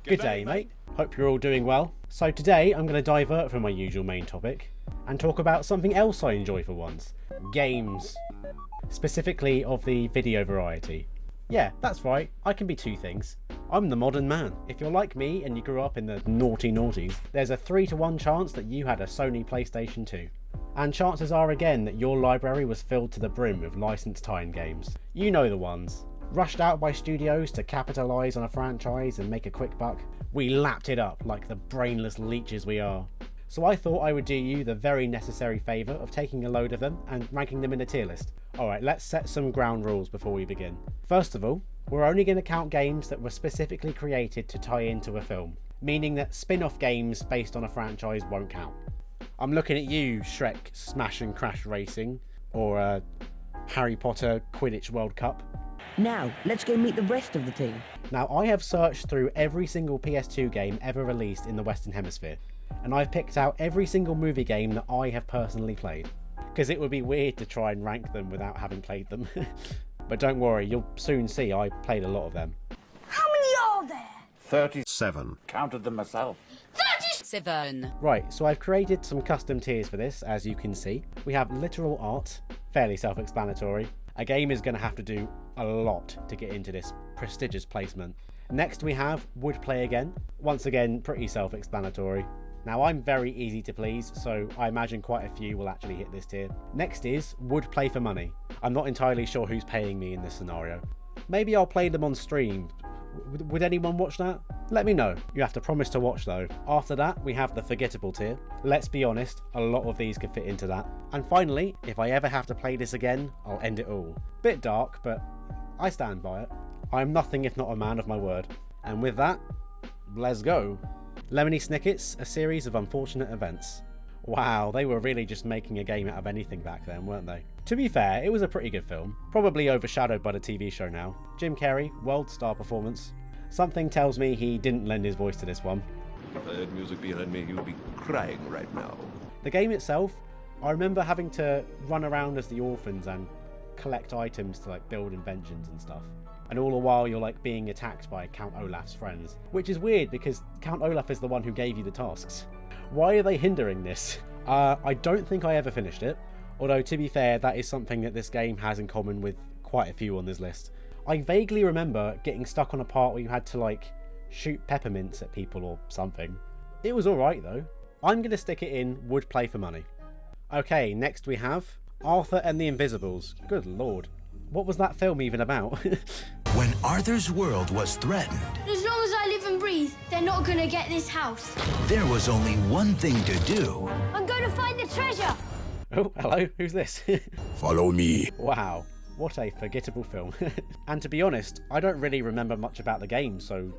Good day, mate. Hope you're all doing well. So today I'm going to divert from my usual main topic and talk about something else I enjoy for once. Games. Specifically of the video variety. Yeah, that's right, I can be two things. I'm the modern man. If you're like me and you grew up in the naughty noughties, there's a 3-to-1 chance that you had a Sony PlayStation 2. And chances are again that your library was filled to the brim with licensed tie-in games. You know the ones. Rushed out by studios to capitalise on a franchise and make a quick buck. We lapped it up like the brainless leeches we are. So I thought I would do you the very necessary favour of taking a load of them and ranking them in a tier list. Alright, let's set some ground rules before we begin. First of all, we're only going to count games that were specifically created to tie into a film, meaning that spin-off games based on a franchise won't count. I'm looking at you, Shrek Smash and Crash Racing, or Harry Potter Quidditch World Cup. Now, let's go meet the rest of the team. Now, I have searched through every single PS2 game ever released in the Western Hemisphere, and I've picked out every single movie game that I have personally played, because it would be weird to try and rank them without having played them. But don't worry, you'll soon see I played a lot of them. How many are there? 37. Counted them myself. 37. Right, so I've created some custom tiers for this, as you can see. We have literal art, fairly self-explanatory. A game is going to have to do a lot to get into this prestigious placement. Next we have would play again. Once again, pretty self-explanatory. Now I'm very easy to please, so I imagine quite a few will actually hit this tier. Next is would play for money. I'm not entirely sure who's paying me in this scenario. Maybe I'll play them on stream. Would anyone watch that? Let me know. You have to promise to watch though. After that, we have the forgettable tier. Let's be honest, a lot of these could fit into that. And finally, if I ever have to play this again, I'll end it all. Bit dark, but I stand by it. I am nothing if not a man of my word. And with that, let's go. Lemony Snicket's A Series of Unfortunate Events. Wow, they were really just making a game out of anything back then, weren't they? To be fair, it was a pretty good film. Probably overshadowed by the TV show now. Jim Carrey, world star performance. Something tells me he didn't lend his voice to this one. If I had music behind me, you'd be crying right now. The game itself, I remember having to run around as the orphans and collect items to like build inventions and stuff. And all the while you're like being attacked by Count Olaf's friends. Which is weird because Count Olaf is the one who gave you the tasks. Why are they hindering this? I don't think I ever finished it. Although to be fair, that is something that this game has in common with quite a few on this list. I vaguely remember getting stuck on a part where you had to like shoot peppermints at people or something. It was alright though. I'm going to stick it in would play for money. Okay, next we have Arthur and the Invisibles. Good lord. What was that film even about? When Arthur's world was threatened, As long as I live and breathe, they're not gonna get this house. there was only one thing to do. I'm going to find the treasure. Oh, hello, who's this? Follow me. Wow, what a forgettable film. And to be honest, I don't really remember much about the game, so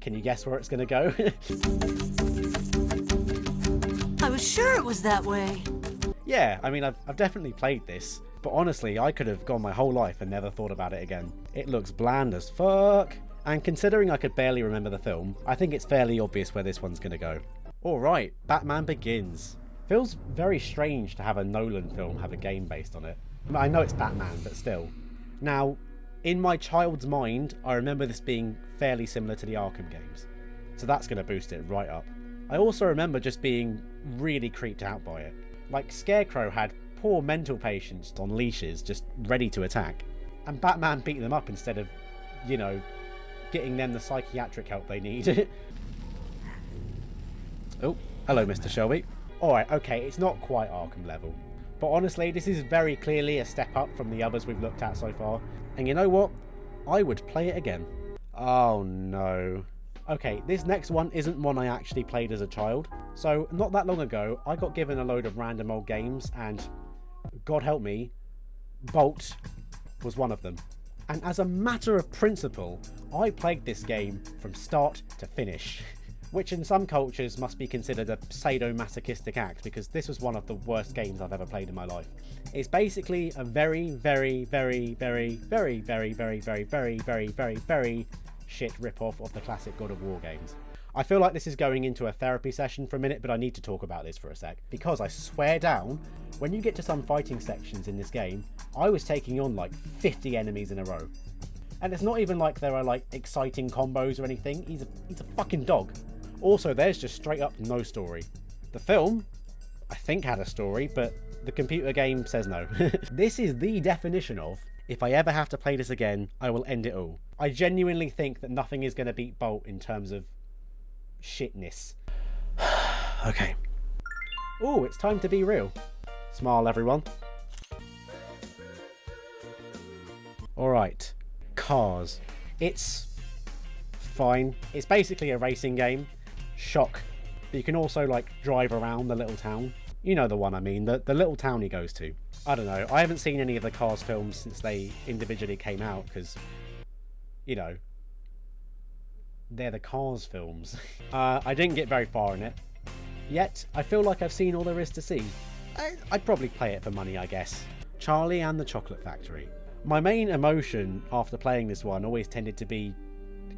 can you guess where it's going to go? I was sure it was that way. Yeah, I mean, I've definitely played this, but honestly, I could have gone my whole life and never thought about it again. It looks bland as fuck, and considering I could barely remember the film, I think it's fairly obvious where this one's going to go. Alright, Batman Begins. Feels very strange to have a Nolan film have a game based on it. I know it's Batman, but still. Now, in my child's mind, I remember this being fairly similar to the Arkham games, so that's going to boost it right up. I also remember just being really creeped out by it. Like, Scarecrow had poor mental patients on leashes, just ready to attack, and Batman beat them up instead of, you know, getting them the psychiatric help they need. Oh, hello Mr. Shelby. Alright, okay, it's not quite Arkham level, but honestly, this is very clearly a step up from the others we've looked at so far, and you know what? I would play it again. Oh no. Okay, this next one isn't one I actually played as a child, so not that long ago, I got given a load of random old games, and God help me, Bolt was one of them. And as a matter of principle, I played this game from start to finish. Which in some cultures must be considered a sadomasochistic act, because this was one of the worst games I've ever played in my life. It's basically a very shit rip-off of the classic God of War games. I feel like this is going into a therapy session for a minute, but I need to talk about this for a sec, because I swear down, when you get to some fighting sections in this game, I was taking on like 50 enemies in a row. And it's not even like there are like exciting combos or anything. He's a fucking dog. Also, there's just straight up no story. The film, I think, had a story, but the computer game says no. This is the definition of, if I ever have to play this again, I will end it all. I genuinely think that nothing is going to beat Bolt in terms of shitness. Okay. Oh, it's time to be real. Smile, everyone. Alright. Cars. It's fine. It's basically a racing game. Shock. But you can also, like, drive around the little town. You know the one I mean, the little town he goes to. I don't know, I haven't seen any of the Cars films since they individually came out, because, you know, they're the Cars films. I didn't get very far in it. Yet, I feel like I've seen all there is to see. I'd probably play it for money, I guess. Charlie and the Chocolate Factory. My main emotion after playing this one always tended to be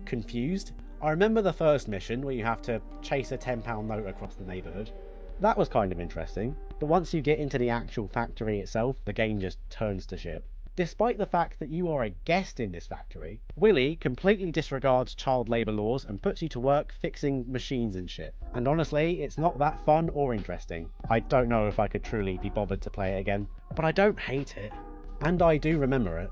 confused. I remember the first mission where you have to chase a £10 note across the neighbourhood. That was kind of interesting, but once you get into the actual factory itself, the game just turns to shit. Despite the fact that you are a guest in this factory, Willy completely disregards child labour laws and puts you to work fixing machines and shit. And honestly, it's not that fun or interesting. I don't know if I could truly be bothered to play it again, but I don't hate it. And I do remember it.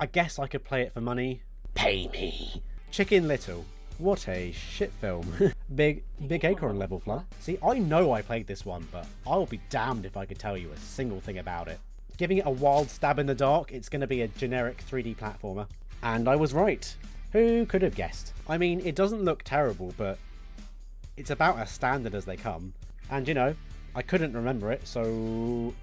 I guess I could play it for money. Pay me. Chicken Little. What a shit film. Big Acorn level fly. See, I know I played this one, but I'll be damned if I could tell you a single thing about it. Giving it a wild stab in the dark, it's going to be a generic 3D platformer. And I was right. Who could have guessed? I mean, it doesn't look terrible, but it's about as standard as they come. And, you know, I couldn't remember it, so...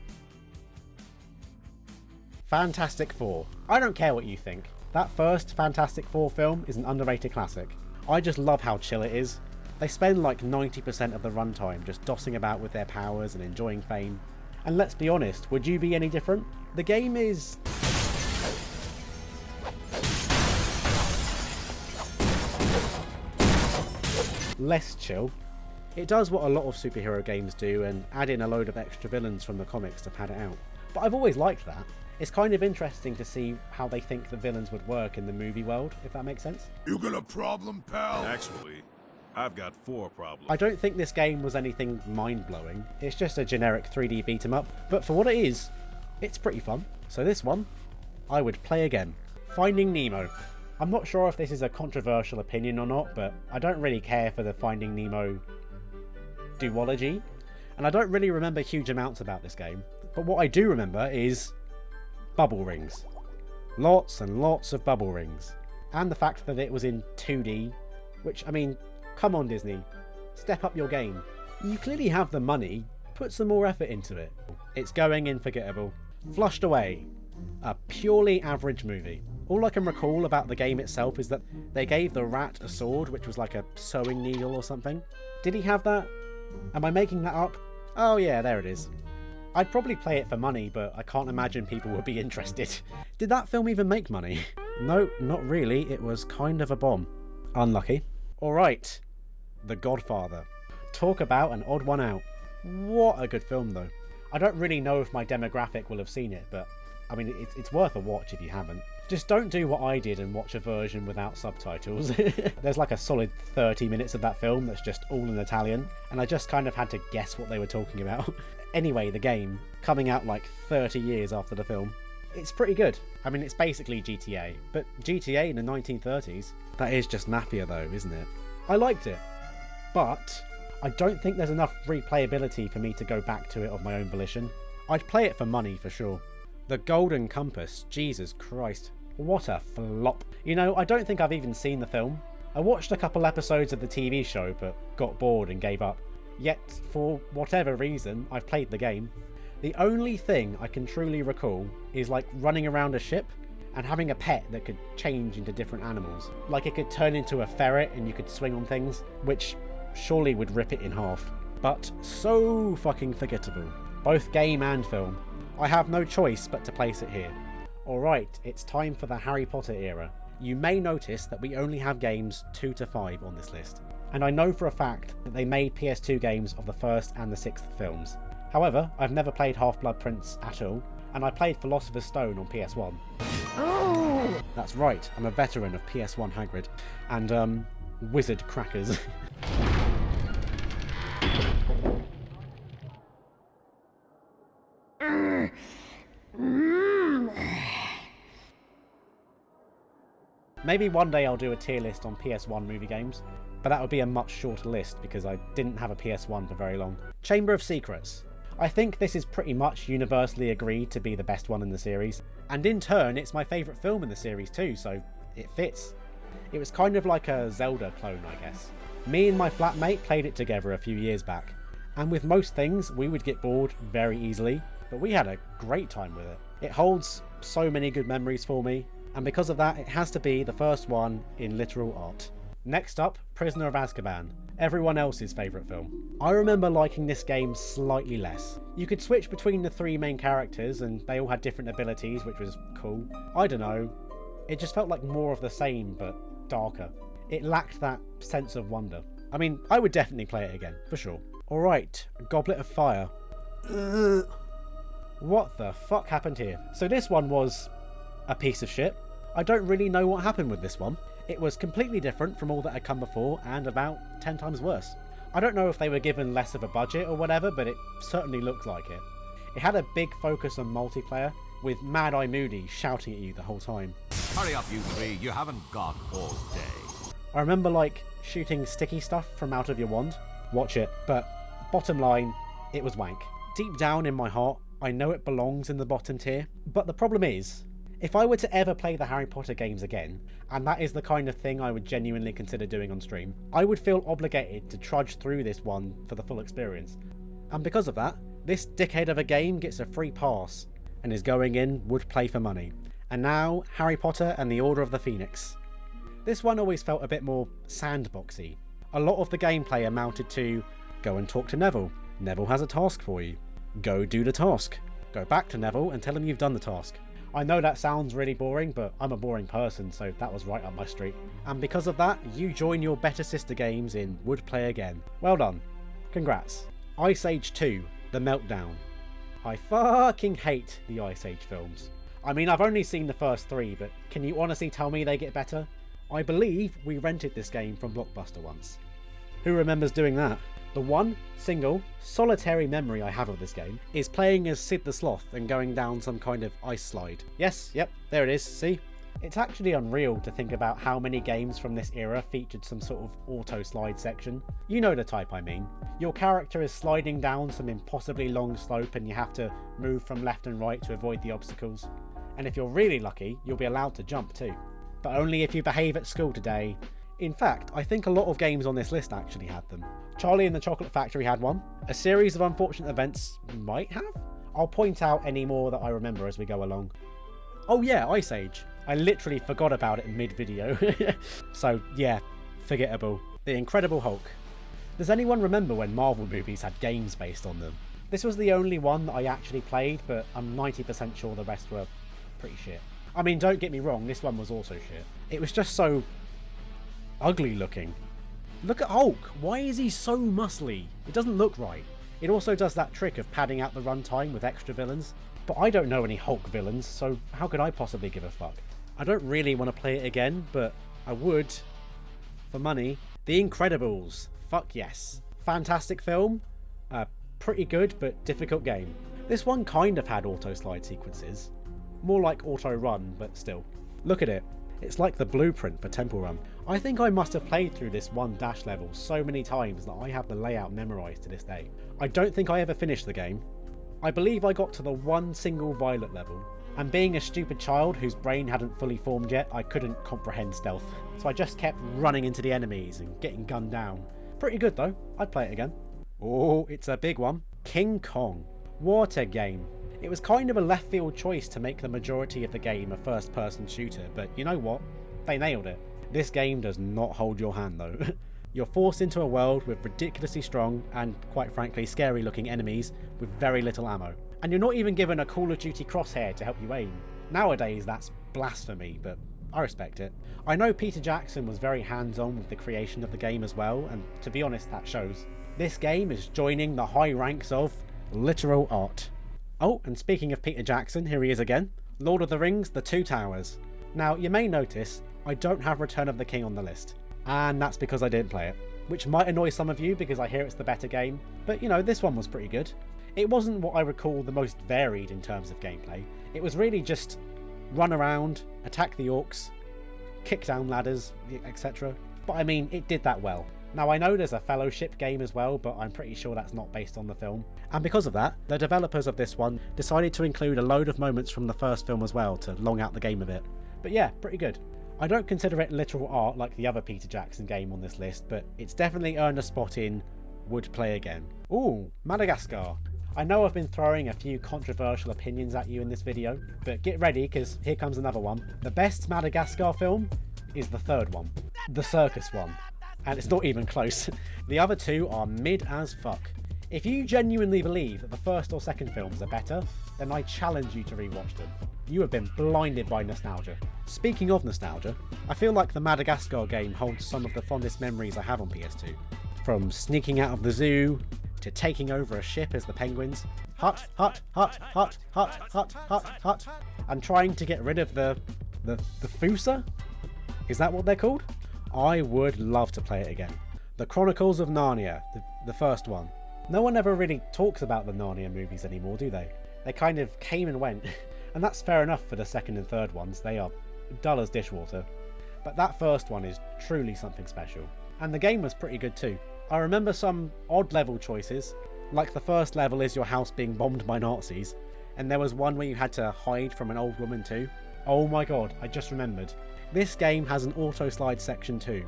Fantastic Four. I don't care what you think. That first Fantastic Four film is an underrated classic. I just love how chill it is. They spend like 90% of the runtime just dossing about with their powers and enjoying fame. And let's be honest, would you be any different? The game is... less chill. It does what a lot of superhero games do and add in a load of extra villains from the comics to pad it out. But I've always liked that. It's kind of interesting to see how they think the villains would work in the movie world, if that makes sense. You got a problem, pal? Actually, I've got 4 problems. I don't think this game was anything mind-blowing. It's just a generic 3D beat-em-up, but for what it is, it's pretty fun. So this one, I would play again. Finding Nemo. I'm not sure if this is a controversial opinion or not, but I don't really care for the Finding Nemo duology, and I don't really remember huge amounts about this game. But what I do remember is bubble rings. Lots and lots of bubble rings. And the fact that it was in 2D, which, I mean, come on Disney, step up your game. You clearly have the money, put some more effort into it. It's going in forgettable. Flushed Away. A purely average movie. All I can recall about the game itself is that they gave the rat a sword, which was like a sewing needle or something. Did he have that? Am I making that up? Oh yeah, there it is. I'd probably play it for money, but I can't imagine people would be interested. Did that film even make money? No, not really. It was kind of a bomb. Unlucky. Alright. The Godfather. Talk about an odd one out. What a good film, though. I don't really know if my demographic will have seen it, but I mean, it's worth a watch if you haven't. Just don't do what I did and watch a version without subtitles. There's like a solid 30 minutes of that film that's just all in Italian, and I just kind of had to guess what they were talking about. Anyway, the game, coming out like 30 years after the film, it's pretty good. I mean, it's basically GTA, but GTA in the 1930s, that is just Mafia though, isn't it? I liked it, but I don't think there's enough replayability for me to go back to it of my own volition. I'd play it for money for sure. The Golden Compass, Jesus Christ, what a flop. You know, I don't think I've even seen the film. I watched a couple episodes of the TV show, but got bored and gave up. Yet, for whatever reason, I've played the game. The only thing I can truly recall is like running around a ship and having a pet that could change into different animals. Like it could turn into a ferret and you could swing on things, which surely would rip it in half. But so fucking forgettable. Both game and film. I have no choice but to place it here. Alright, it's time for the Harry Potter era. You may notice that we only have games 2 to 5 on this list. And I know for a fact that they made PS2 games of the first and the 6th films. However, I've never played Half-Blood Prince at all, and I played Philosopher's Stone on PS1. Oh! That's right, I'm a veteran of PS1 Hagrid and wizard crackers. Maybe one day I'll do a tier list on PS1 movie games, but that would be a much shorter list because I didn't have a PS1 for very long. Chamber of Secrets. I think this is pretty much universally agreed to be the best one in the series, and in turn it's my favourite film in the series too, so it fits. It was kind of like a Zelda clone, I guess. Me and my flatmate played it together a few years back, and with most things we would get bored very easily, but we had a great time with it. It holds so many good memories for me, and because of that it has to be the first one in literal art. Next up, Prisoner of Azkaban, everyone else's favourite film. I remember liking this game slightly less. You could switch between the three main characters and they all had different abilities, which was cool. I don't know, it just felt like more of the same but darker. It lacked that sense of wonder. I mean, I would definitely play it again, for sure. Alright, Goblet of Fire. What the fuck happened here? So this one was a piece of shit. I don't really know what happened with this one. It was completely different from all that had come before and about 10 times worse. I don't know if they were given less of a budget or whatever, but it certainly looks like it. It had a big focus on multiplayer, with Mad Eye Moody shouting at you the whole time. Hurry up, you three. You haven't got all day. I remember, like, shooting sticky stuff from out of your wand. Watch it. But bottom line, it was wank. Deep down in my heart, I know it belongs in the bottom tier, but the problem is, if I were to ever play the Harry Potter games again, and that is the kind of thing I would genuinely consider doing on stream, I would feel obligated to trudge through this one for the full experience. And because of that, this dickhead of a game gets a free pass, and is going in would play for money. And now, Harry Potter and the Order of the Phoenix. This one always felt a bit more sandboxy. A lot of the gameplay amounted to, go and talk to Neville. Neville has a task for you. Go do the task. Go back to Neville and tell him you've done the task. I know that sounds really boring, but I'm a boring person, so that was right up my street. And because of that, you join your better sister games in Would Play Again. Well done. Congrats. Ice Age 2, The Meltdown. I fucking hate the Ice Age films. I mean, I've only seen the first three, but can you honestly tell me they get better? I believe we rented this game from Blockbuster once. Who remembers doing that? The one single, solitary memory I have of this game is playing as Sid the Sloth and going down some kind of ice slide. Yes, yep, there it is, see? It's actually unreal to think about how many games from this era featured some sort of auto slide section. You know the type I mean. Your character is sliding down some impossibly long slope and you have to move from left and right to avoid the obstacles. And if you're really lucky, you'll be allowed to jump too. But only if you behave at school today. In fact, I think a lot of games on this list actually had them. Charlie and the Chocolate Factory had one. A series of unfortunate events might have? I'll point out any more that I remember as we go along. Oh yeah, Ice Age. I literally forgot about it mid-video. So yeah, forgettable. The Incredible Hulk. Does anyone remember when Marvel movies had games based on them? This was the only one that I actually played, but I'm 90% sure the rest were pretty shit. I mean, don't get me wrong, this one was also shit. It was just so ugly looking. Look at Hulk, why is he so muscly? It doesn't look right. It also does that trick of padding out the runtime with extra villains. But I don't know any Hulk villains, so how could I possibly give a fuck? I don't really want to play it again, but I would, for money. The Incredibles, fuck yes. Fantastic film, a pretty good but difficult game. This one kind of had auto slide sequences. More like auto run, but still. Look at it. It's like the blueprint for Temple Run. I think I must have played through this one dash level so many times that I have the layout memorised to this day. I don't think I ever finished the game. I believe I got to the one single Violet level, and being a stupid child whose brain hadn't fully formed yet, I couldn't comprehend stealth. So I just kept running into the enemies and getting gunned down. Pretty good though, I'd play it again. Oh, it's a big one. King Kong. What a game. It was kind of a left field choice to make the majority of the game a first person shooter, but you know what? They nailed it. This game does not hold your hand though. You're forced into a world with ridiculously strong and, quite frankly, scary looking enemies with very little ammo. And you're not even given a Call of Duty crosshair to help you aim. Nowadays that's blasphemy, but I respect it. I know Peter Jackson was very hands-on with the creation of the game as well, and to be honest that shows. This game is joining the high ranks of literal art. Oh, and speaking of Peter Jackson, here he is again. Lord of the Rings, The Two Towers. Now, you may notice I don't have Return of the King on the list, and that's because I didn't play it, which might annoy some of you because I hear it's the better game, but you know, this one was pretty good. It wasn't what I recall the most varied in terms of gameplay. It was really just run around, attack the orcs, kick down ladders, etc. But I mean, it did that well. Now I know there's a Fellowship game as well, but I'm pretty sure that's not based on the film. And because of that, the developers of this one decided to include a load of moments from the first film as well to long out the game a bit. But yeah, pretty good. I don't consider it literal art like the other Peter Jackson game on this list, but it's definitely earned a spot in would play again. Ooh, Madagascar. I know I've been throwing a few controversial opinions at you in this video, but get ready because here comes another one. The best Madagascar film is the third one, the circus one, and it's not even close. The other two are mid as fuck. If you genuinely believe that the first or second films are better, then I challenge you to rewatch them. You have been blinded by nostalgia. Speaking of nostalgia, I feel like the Madagascar game holds some of the fondest memories I have on PS2. From sneaking out of the zoo, to taking over a ship as the penguins, hut, and trying to get rid of the Fusa? Is that what they're called? I would love to play it again. The Chronicles of Narnia, the first one. No one ever really talks about the Narnia movies anymore, do they? They kind of came and went, and that's fair enough for the second and third ones. They are dull as dishwater. But that first one is truly something special. And the game was pretty good too. I remember some odd level choices, like the first level is your house being bombed by Nazis, and there was one where you had to hide from an old woman too. Oh my god, I just remembered. This game has an auto slide section too.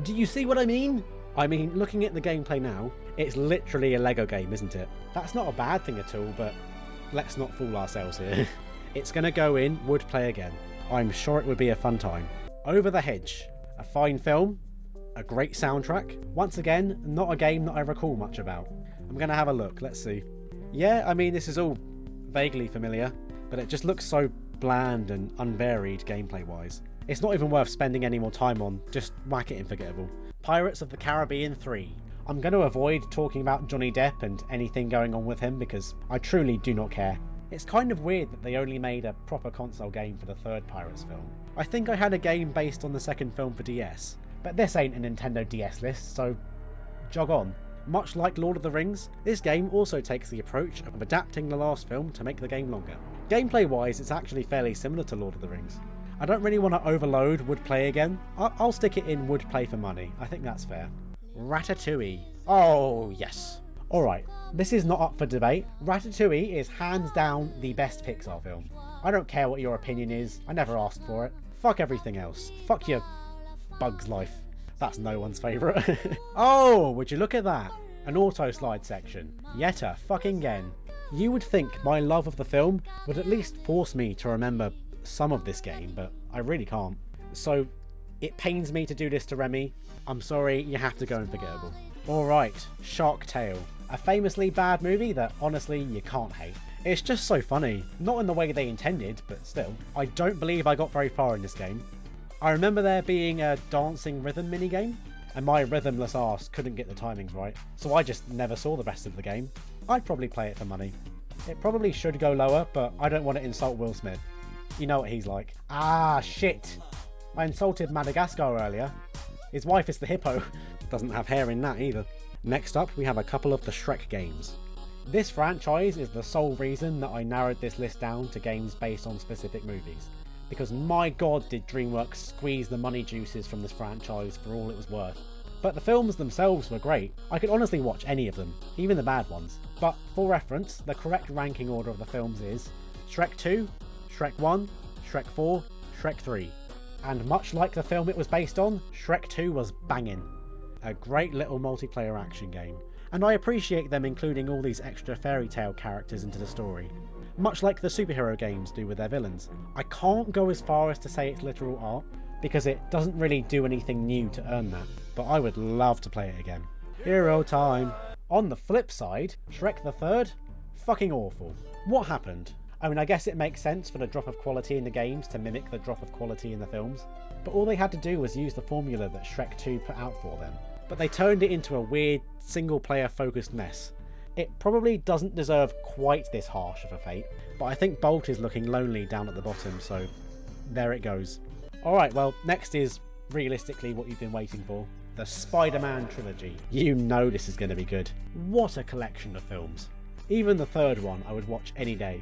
Do you see what I mean? I mean, looking at the gameplay now, it's literally a Lego game, isn't it? That's not a bad thing at all, but let's not fool ourselves here. It's gonna go in, would play again. I'm sure it would be a fun time. Over the Hedge, a fine film, a great soundtrack. Once again, not a game that I recall much about. I'm gonna have a look, let's see. Yeah, I mean, this is all vaguely familiar, but it just looks so bland and unvaried gameplay wise. It's not even worth spending any more time on, just whack it in forgettable. Pirates of the Caribbean 3. I'm going to avoid talking about Johnny Depp and anything going on with him because I truly do not care. It's kind of weird that they only made a proper console game for the third Pirates film. I think I had a game based on the second film for DS, but this ain't a Nintendo DS list, so jog on. Much like Lord of the Rings, this game also takes the approach of adapting the last film to make the game longer. Gameplay wise, it's actually fairly similar to Lord of the Rings. I don't really want to overload would play again. I'll stick it in would play for money. I think that's fair. Ratatouille. Oh yes. Alright, this is not up for debate. Ratatouille is hands down the best Pixar film. I don't care what your opinion is, I never asked for it. Fuck everything else. Fuck your Bug's Life. That's no one's favourite. Oh, would you look at that? An auto slide section. Yet a fucking again. You would think my love of the film would at least force me to remember some of this game, but I really can't. So it pains me to do this to Remy. I'm sorry, you have to go in forgettable. Alright, Shark Tale. A famously bad movie that honestly you can't hate. It's just so funny. Not in the way they intended, but still. I don't believe I got very far in this game. I remember there being a dancing rhythm minigame, and my rhythmless arse couldn't get the timings right, so I just never saw the rest of the game. I'd probably play it for money. It probably should go lower, but I don't want to insult Will Smith. You know what he's like. Ah, shit. I insulted Madagascar earlier. His wife is the hippo. Doesn't have hair in that either. Next up, we have a couple of the Shrek games. This franchise is the sole reason that I narrowed this list down to games based on specific movies. Because my god did DreamWorks squeeze the money juices from this franchise for all it was worth. But the films themselves were great. I could honestly watch any of them, even the bad ones. But for reference, the correct ranking order of the films is Shrek 2, Shrek 1, Shrek 4, Shrek 3. And much like the film it was based on, Shrek 2 was banging. A great little multiplayer action game. And I appreciate them including all these extra fairy tale characters into the story. Much like the superhero games do with their villains. I can't go as far as to say it's literal art, because it doesn't really do anything new to earn that, but I would love to play it again. Hero time. On the flip side, Shrek the Third? Fucking awful. What happened? I mean, I guess it makes sense for the drop of quality in the games to mimic the drop of quality in the films, but all they had to do was use the formula that Shrek 2 put out for them. But they turned it into a weird, single-player focused mess. It probably doesn't deserve quite this harsh of a fate, but I think Bolt is looking lonely down at the bottom, so there it goes. Alright, well, next is realistically what you've been waiting for. The Spider-Man trilogy. You know this is going to be good. What a collection of films. Even the third one I would watch any day.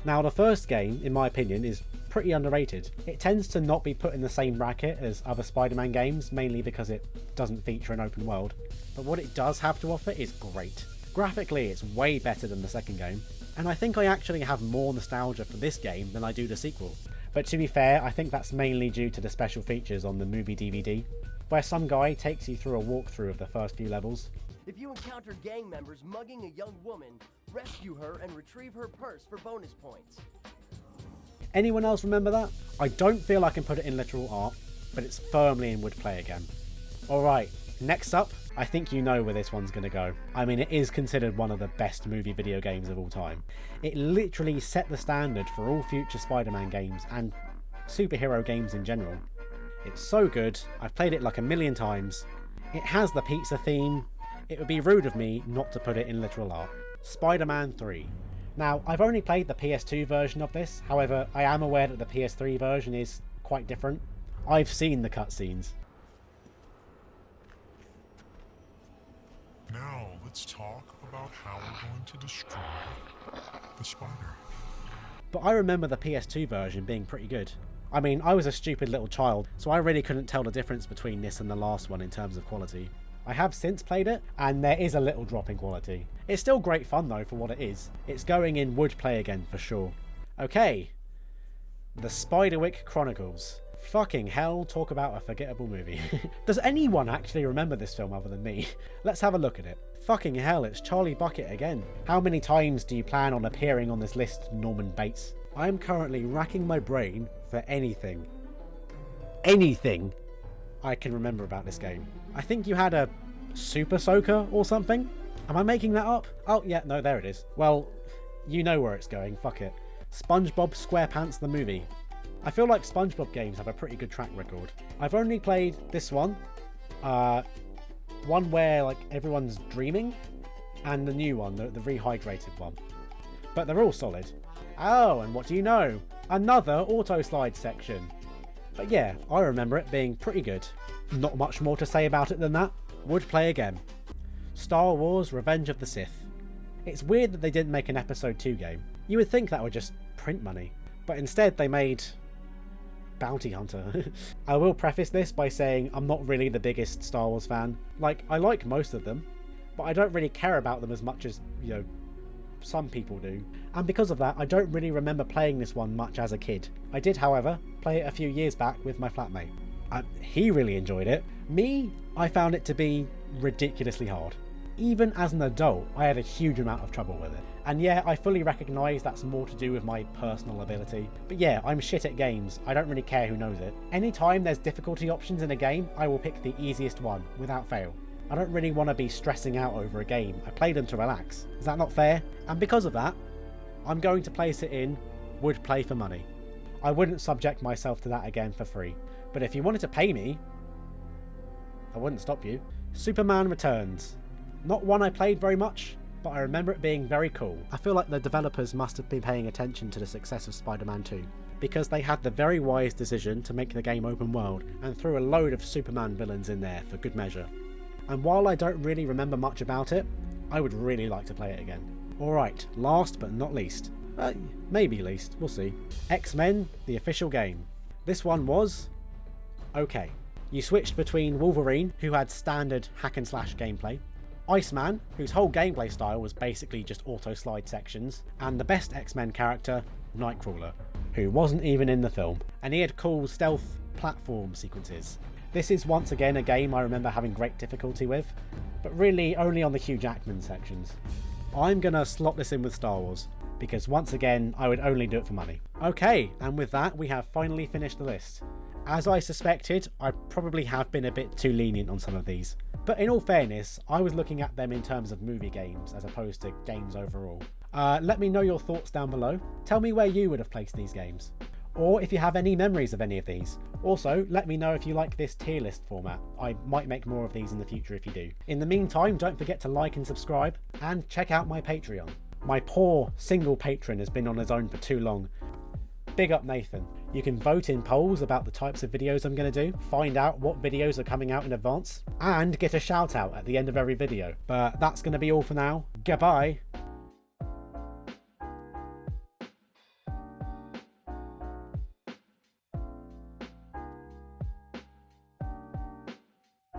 Now the first game, in my opinion, is pretty underrated. It tends to not be put in the same bracket as other Spider-Man games, mainly because it doesn't feature an open world. But what it does have to offer is great. Graphically, it's way better than the second game, and I think I actually have more nostalgia for this game than I do the sequel. But to be fair, I think that's mainly due to the special features on the movie DVD, where some guy takes you through a walkthrough of the first few levels. If you encounter gang members mugging a young woman, rescue her and retrieve her purse for bonus points. Anyone else remember that? I don't feel I can put it in literal art, but it's firmly in would play again. Alright, next up, I think you know where this one's going to go. I mean, it is considered one of the best movie video games of all time. It literally set the standard for all future Spider-Man games and superhero games in general. It's so good, I've played it like a million times. It has the pizza theme. It would be rude of me not to put it in literal art. Spider-Man 3. Now, I've only played the PS2 version of this, however, I am aware that the PS3 version is quite different. I've seen the cutscenes. Now, let's talk about how we're going to destroy the spider. But I remember the PS2 version being pretty good. I mean, I was a stupid little child, so I really couldn't tell the difference between this and the last one in terms of quality. I have since played it, and there is a little drop in quality. It's still great fun though for what it is. It's going in would play again for sure. Okay, The Spiderwick Chronicles. Fucking hell, talk about a forgettable movie. Does anyone actually remember this film other than me? Let's have a look at it. Fucking hell, it's Charlie Bucket again. How many times do you plan on appearing on this list, Norman Bates? I am currently racking my brain for anything I can remember about this game. I think you had a Super Soaker or something? Am I making that up? Oh yeah, no, there it is. Well, you know where it's going, fuck it. SpongeBob SquarePants the movie. I feel like SpongeBob games have a pretty good track record. I've only played this one, one where like everyone's dreaming, and the new one, the rehydrated one. But they're all solid. Oh, and what do you know? Another auto slide section. But yeah, I remember it being pretty good. Not much more to say about it than that. Would play again. Star Wars Revenge of the Sith. It's weird that they didn't make an episode 2 game. You would think that would just print money. But instead they made Bounty Hunter. I will preface this by saying I'm not really the biggest Star Wars fan. Like, I like most of them, but I don't really care about them as much as, you know, some people do. And because of that, I don't really remember playing this one much as a kid. I did, however, play it a few years back with my flatmate. He really enjoyed it. Me, I found it to be ridiculously hard. Even as an adult, I had a huge amount of trouble with it. And yeah, I fully recognise that's more to do with my personal ability. But yeah, I'm shit at games. I don't really care who knows it. Anytime there's difficulty options in a game, I will pick the easiest one, without fail. I don't really want to be stressing out over a game. I play them to relax. Is that not fair? And because of that, I'm going to place it in would play for money. I wouldn't subject myself to that again for free. But if you wanted to pay me, I wouldn't stop you. Superman Returns. Not one I played very much, but I remember it being very cool. I feel like the developers must have been paying attention to the success of Spider-Man 2, because they had the very wise decision to make the game open world and threw a load of Superman villains in there for good measure. And while I don't really remember much about it, I would really like to play it again. Alright, last but not least. Maybe least, we'll see. X-Men, the official game. This one was okay. You switched between Wolverine, who had standard hack and slash gameplay, Iceman, whose whole gameplay style was basically just auto-slide sections, and the best X-Men character, Nightcrawler, who wasn't even in the film, and he had cool stealth platform sequences. This is once again a game I remember having great difficulty with, but really only on the Hugh Jackman sections. I'm gonna slot this in with Star Wars, because once again I would only do it for money. Okay, and with that we have finally finished the list. As I suspected, I probably have been a bit too lenient on some of these. But in all fairness, I was looking at them in terms of movie games as opposed to games overall. Let me know your thoughts down below. Tell me where you would have placed these games. Or if you have any memories of any of these. Also, let me know if you like this tier list format. I might make more of these in the future if you do. In the meantime, don't forget to like and subscribe, and check out my Patreon. My poor single patron has been on his own for too long. Big up Nathan. You can vote in polls about the types of videos I'm going to do, find out what videos are coming out in advance, and get a shout out at the end of every video. But that's going to be all for now. Goodbye.